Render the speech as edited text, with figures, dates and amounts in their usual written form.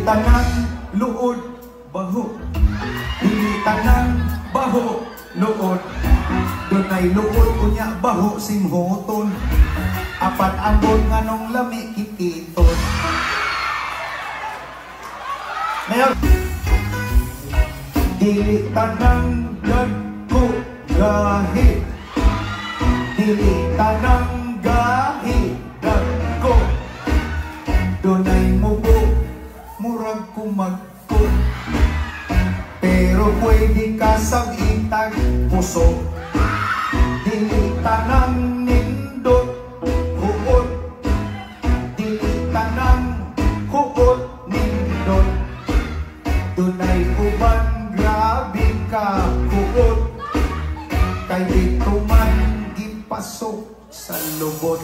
tanang luod baho, dili tanang baho luod. Dunay luod unya baho simhoton, apat ambon nganong lami kikiton. Ngayon, dili tanang dagko gahi, dili tanang gahi dagko. Dunay mubo murag kumagko, pero pwede ka sabitag puso. Dili tanang nindot huot, dili tanang huot nindot. Dunay uban grabe ka huot, kay dito man gipasok sa lubot.